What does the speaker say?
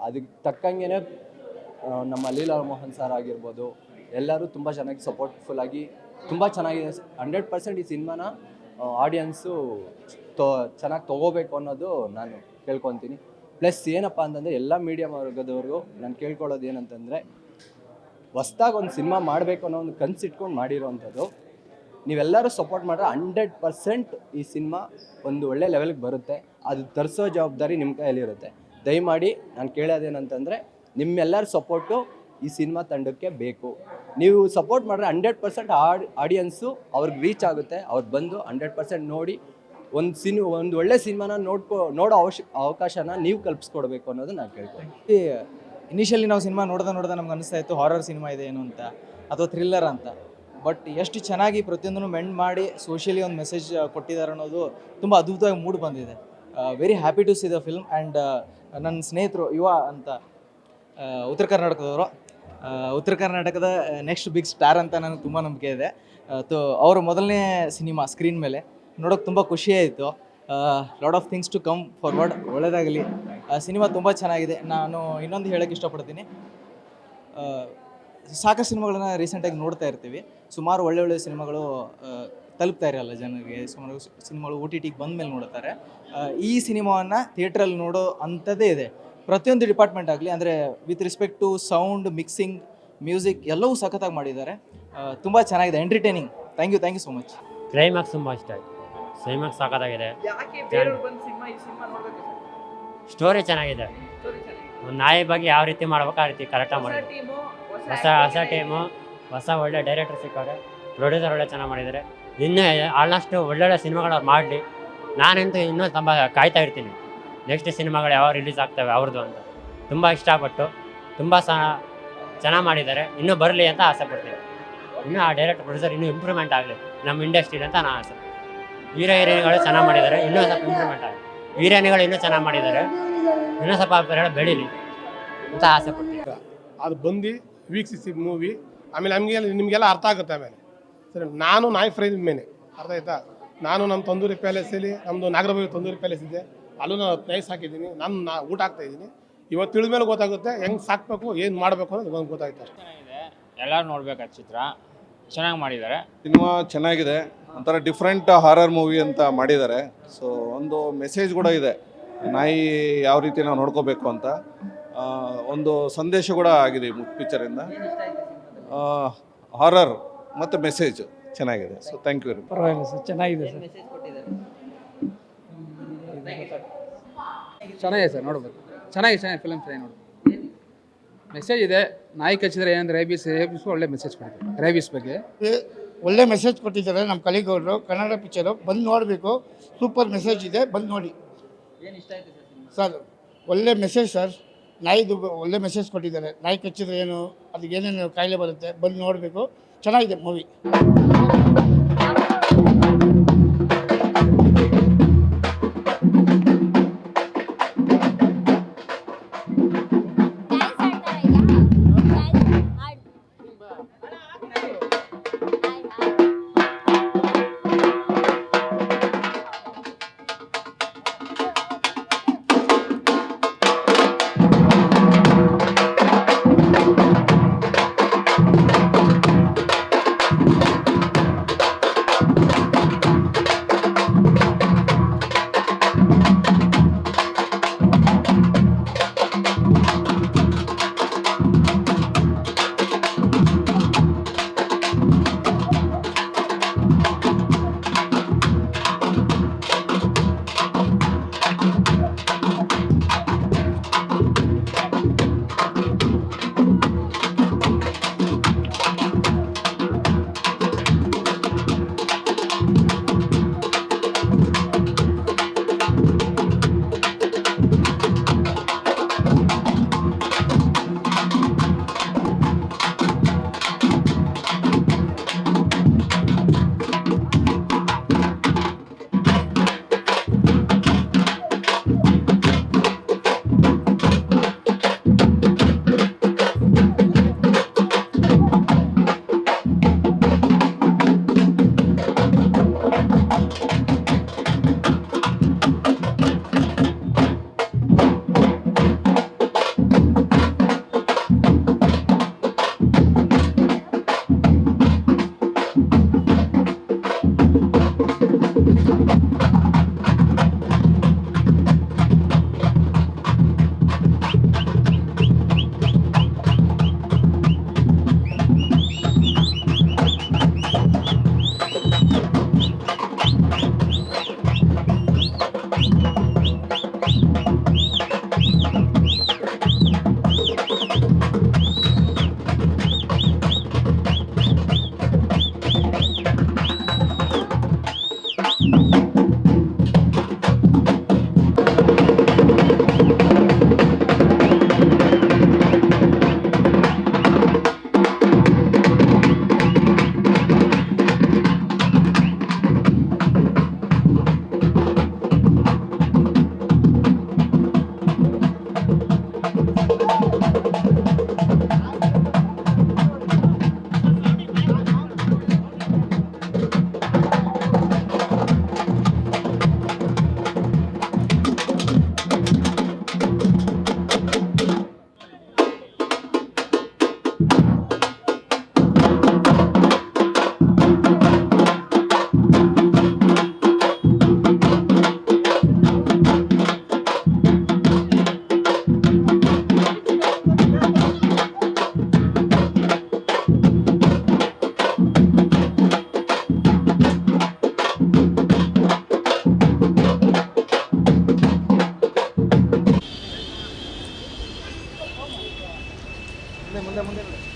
ಅದಕ್ಕೆ ತಕ್ಕಂಗೆ ನಮ್ಮ ಲೀಲಾ ಮೋಹನ್ ಸರ್ ಆಗಿರ್ಬೋದು ಎಲ್ಲರೂ ತುಂಬ ಚೆನ್ನಾಗಿ ಸಪೋರ್ಟ್ಫುಲ್ಲಾಗಿ ತುಂಬ ಚೆನ್ನಾಗಿದೆ. 100% ಈ ಸಿನಿಮಾನ ಆಡಿಯನ್ಸು ಚೆನ್ನಾಗಿ ತೊಗೋಬೇಕು ಅನ್ನೋದು ನಾನು ಕೇಳ್ಕೊತೀನಿ. ಪ್ಲಸ್ ಏನಪ್ಪ ಅಂತಂದರೆ ಎಲ್ಲ ಮೀಡಿಯಾ ವರ್ಗದವ್ರಿಗೂ ನಾನು ಕೇಳ್ಕೊಳ್ಳೋದು ಏನಂತಂದರೆ, ಹೊಸ್ದಾಗಿ ಒಂದು ಸಿನಿಮಾ ಮಾಡಬೇಕು ಅನ್ನೋ ಒಂದು ಕನಸಿಟ್ಕೊಂಡು ಮಾಡಿರೋವಂಥದ್ದು. ನೀವೆಲ್ಲರೂ ಸಪೋರ್ಟ್ ಮಾಡಿದ್ರೆ 100% ಈ ಸಿನಿಮಾ ಒಂದು ಒಳ್ಳೆ ಲೆವೆಲ್ಗೆ ಬರುತ್ತೆ. ಅದು ತರಿಸೋ ಜವಾಬ್ದಾರಿ ನಿಮ್ಮ ಕೈಯಲ್ಲಿರುತ್ತೆ. ದಯಮಾಡಿ ನಾನು ಕೇಳೋದೇನಂತಂದರೆ, ನಿಮ್ಮೆಲ್ಲರ ಸಪೋರ್ಟು ಈ ಸಿನಿಮಾ ತಂಡಕ್ಕೆ ಬೇಕು. ನೀವು ಸಪೋರ್ಟ್ ಮಾಡಿದ್ರೆ 100% ಆಡಿಯನ್ಸು ಅವ್ರಿಗೆ ರೀಚ್ ಆಗುತ್ತೆ. ಅವ್ರು ಬಂದು 100% ನೋಡಿ ಒಂದು ಒಳ್ಳೆ ಸಿನಿಮಾನ ನೋಡೋ ಅವಕಾಶನ ನೀವು ಕಲ್ಪಿಸ್ಕೊಡ್ಬೇಕು ಅನ್ನೋದು ನಾನು ಕೇಳ್ತೀನಿ. ಇನಿಷಿಯಲಿ ನಾವು ಸಿನಿಮಾ ನೋಡ್ದೆ ನಮ್ಗೆ ಅನಿಸ್ತಾ ಇತ್ತು ಹಾರರ್ ಸಿನಿಮಾ ಇದೆ ಏನು ಅಂತ, ಅಥವಾ ಥ್ರಿಲ್ಲರ್ ಅಂತ. ಬಟ್ ಎಷ್ಟು ಚೆನ್ನಾಗಿ ಪ್ರತಿಯೊಂದನ್ನು ಮೆಂಡ್ ಮಾಡಿ ಸೋಷಿಯಲಿ ಒಂದು ಮೆಸೇಜ್ ಕೊಟ್ಟಿದ್ದಾರೆ ಅನ್ನೋದು ತುಂಬ ಅದ್ಭುತವಾಗಿ ಮೂಡ್ ಬಂದಿದೆ. Very happy to see the film. And ನನ್ನ ಸ್ನೇಹಿತರು ಯುವ ಅಂತ ಉತ್ತರ ಕರ್ನಾಟಕದವರು, ಉತ್ತರ ಕರ್ನಾಟಕದ ನೆಕ್ಸ್ಟ್ ಬಿಗ್ ಸ್ಟಾರ್ ಅಂತ ನನಗೆ ತುಂಬ ನಂಬಿಕೆ ಇದೆ. ಅವರ ಮೊದಲನೇ ಸಿನಿಮಾ ಸ್ಕ್ರೀನ್ ಮೇಲೆ ನೋಡೋಕೆ ತುಂಬ ಖುಷಿಯಾಯಿತು. Lot of things to come forward. ಒಳ್ಳೆಯದಾಗಲಿ. ಸಿನಿಮಾ ತುಂಬ ಚೆನ್ನಾಗಿದೆ. ನಾನು ಇನ್ನೊಂದು ಹೇಳೋಕ್ಕೆ ಇಷ್ಟಪಡ್ತೀನಿ, ಸಾಕಷ್ಟು ಸಿನಿಮಾಗಳನ್ನ ರೀಸೆಂಟಾಗಿ ನೋಡ್ತಾ ಇರ್ತೀವಿ. ಸುಮಾರು ಒಳ್ಳೆ ಸಿನಿಮಾಗಳು ತಲುಪ್ತಾ ಇರಲ್ಲ ಜನರಿಗೆ. ಸುಮಾರು ಸಿನಿಮಾಗಳು OTTಗೆ ಬಂದ ಮೇಲೆ ನೋಡ್ತಾರೆ. ಈ ಸಿನಿಮಾವನ್ನು ಥಿಯೇಟ್ರಲ್ಲಿ ನೋಡೋ ಅಂಥದ್ದೇ ಇದೆ. ಪ್ರತಿಯೊಂದು ಡಿಪಾರ್ಟ್ಮೆಂಟ್ ಆಗಲಿ, ಅಂದರೆ with respect to sound, mixing, music ಎಲ್ಲವೂ ಸಖತ್ತಾಗಿ ಮಾಡಿದ್ದಾರೆ. ತುಂಬ ಚೆನ್ನಾಗಿದೆ, entertaining. Thank you so much. Climax ತುಂಬ ಇಷ್ಟ ಆಯಿತು. ಕ್ಲೈಮ್ಯಾಕ್ಸ್ ಸಾಕಾಗಿದೆ. ಸ್ಟೋರಿ ಚೆನ್ನಾಗಿದೆ. ಒಂದು ನಾಯಿ ಬಗ್ಗೆ ಯಾವ ರೀತಿ ಮಾಡ್ಬೇಕು ಆ ರೀತಿ ಕರೆಕ್ಟಾಗಿ ಮಾಡಿದ್ದಾರೆ. ಹೊಸ ಟೀಮು, ಹೊಸ ಒಳ್ಳೆ ಡೈರೆಕ್ಟರ್ ಸಿಕ್ಕವ್ರೆ, ಪ್ರೊಡ್ಯೂಸರ್ ಒಳ್ಳೆ ಚೆನ್ನಾಗಿ ಮಾಡಿದ್ದಾರೆ. ಇನ್ನೂ ಆಲ್ಮೋಸ್ಟ್ ಒಳ್ಳೊಳ್ಳೆ ಸಿನಿಮಾಗಳು ಅವ್ರು ಮಾಡಲಿ. ನಾನಂತೂ ಇನ್ನೂ ತುಂಬ ಕಾಯ್ತಾ ಇರ್ತೀನಿ ನೆಕ್ಸ್ಟ್ ಸಿನಿಮಾಗಳು ಯಾವ ರಿಲೀಸ್ ಆಗ್ತವೆ ಅವ್ರದ್ದು ಅಂತ. ತುಂಬ ಇಷ್ಟಪಟ್ಟು ತುಂಬ ಚೆನ್ನಾಗಿ ಮಾಡಿದ್ದಾರೆ. ಇನ್ನೂ ಬರಲಿ ಅಂತ ಆಸೆ ಪಡ್ತೀನಿ. ಇನ್ನೂ ಆ ಡೈರೆಕ್ಟರ್ ಪ್ರೊಡ್ಯೂಸರ್ ಇನ್ನೂ ಇಂಪ್ರೂವ್ಮೆಂಟ್ ಆಗಲಿ ನಮ್ಮ ಇಂಡಸ್ಟ್ರಿಲಿ ಅಂತ ನಾನು ಆಸೆ. ಹೀರೋಯಿನಿಗಳು ಚೆನ್ನಾಗಿ ಮಾಡಿದ್ದಾರೆ, ಇನ್ನೂ ಸ್ವಲ್ಪ ಇಂಪ್ರೂವ್ಮೆಂಟ್ ಆಗಲಿ. ಹೀರೋಯಿನಿಗಳು ಇನ್ನೂ ಚೆನ್ನಾಗಿ ಮಾಡಿದ್ದಾರೆ, ಇನ್ನೂ ಸ್ವಲ್ಪ ಬೆಳೀಲಿ ಅಂತ ಆಸೆ ಪಡ್ತೀನಿ. ಅದು ಬಂದು ವೀಕ್ಷಿಸಿ ಮೂವಿ, ಆಮೇಲೆ ನಿಮಗೆಲ್ಲ ಅರ್ಥ ಆಗುತ್ತೆ. ಆಮೇಲೆ ಸರಿ, ನಾನು ನಾಯಿ ಫ್ರೈ ಮೇಲೆ ಅರ್ಥ ಆಯ್ತಾ. ನಾನು ನಮ್ಮ ತಂದೂರಿ ಪ್ಯಾಲೇಸಲ್ಲಿ, ನಮ್ಮದು ನಾಗರಬಾವಿ ತಂದೂರಿ ಪ್ಯಾಲೇಸ್ ಇದೆ, ಅಲ್ಲೂ ನಾನು ನಾಯಿ ಸಾಕಿದ್ದೀನಿ. ನಾನು ಊಟ ಹಾಕ್ತಾಯಿದ್ದೀನಿ. ಇವತ್ತು ತಿಳಿದ ಮೇಲೆ ಗೊತ್ತಾಗುತ್ತೆ ಹೆಂಗೆ ಸಾಕಬೇಕು, ಏನು ಮಾಡಬೇಕು ಅನ್ನೋದು ಗೊತ್ತಾಯ್ತು. ಚೆನ್ನಾಗಿದೆ, ಎಲ್ಲರೂ ನೋಡ್ಬೇಕು. ಚಿತ್ರ ಚೆನ್ನಾಗಿ ಮಾಡಿದ್ದಾರೆ. ಸಿನಿಮಾ ಚೆನ್ನಾಗಿದೆ, ಒಂಥರ ಡಿಫ್ರೆಂಟ್ ಹಾರರ್ ಮೂವಿ ಅಂತ ಮಾಡಿದ್ದಾರೆ. ಸೊ ಒಂದು ಮೆಸೇಜ್ ಕೂಡ ಇದೆ, ನಾಯಿ ಯಾವ ರೀತಿ ನಾವು ನೋಡ್ಕೋಬೇಕು ಅಂತ ಒಂದು ಸಂದೇಶ ಕೂಡ ಆಗಿದೆ ಈ ಪಿಕ್ಚರಿಂದ. ಹಾರರ್ ಮತ್ತು ಮೆಸೇಜ್ ಚೆನ್ನಾಗಿದೆ. So thank you. ಪರವಾಗಿಲ್ಲ ಸರ್, ಚೆನ್ನಾಗಿದೆ ಸರ್. ಚೆನ್ನಾಗಿದೆ ಸರ್, ನೋಡ್ಬೇಕು. ಚೆನ್ನಾಗಿದೆ ಫಿಲಮ್ ಚೆನ್ನಾಗಿ ನೋಡ್ಬೇಕು. ಮೆಸೇಜ್ ಇದೆ. ನಾಯಿ ಕಚ್ಚಿದ್ರೆ ಏನಂದ್ರೆ ರೇಬಿಸ್ ಒಳ್ಳೆ ಮೆಸೇಜ್ ಕೊಡ್ತಾರೆ. ರೇಬಿಸ್ ಬಗ್ಗೆ ಒಳ್ಳೆ ಮೆಸೇಜ್ ಕೊಟ್ಟಿದ್ದಾರೆ ನಮ್ಮ ಕಲಿಗೌಡರು. ಕನ್ನಡ ಪಿಕ್ಚರು ಬಂದು ನೋಡಬೇಕು. ಸೂಪರ್ ಮೆಸೇಜ್ ಇದೆ, ಬಂದು ನೋಡಿ ಸರ್. ಒಳ್ಳೆ ಮೆಸೇಜ್ ಸರ್. ನಾಯಿದು ಒಳ್ಳೆ ಮೆಸೇಜ್ ಕೊಟ್ಟಿದ್ದಾರೆ. ನಾಯಿ ಕಚ್ಚಿದ್ರೆ ಏನು, ಅದಕ್ಕೆ ಏನೇನು ಕಾಯಿಲೆ ಬರುತ್ತೆ, ಬಂದು ನೋಡಬೇಕು. ಚೆನ್ನಾಗಿದೆ ಮೂವಿ. ಮುಂದೆ ಮುಂದೆ ಮುಂದೆ ನೋಡಿ.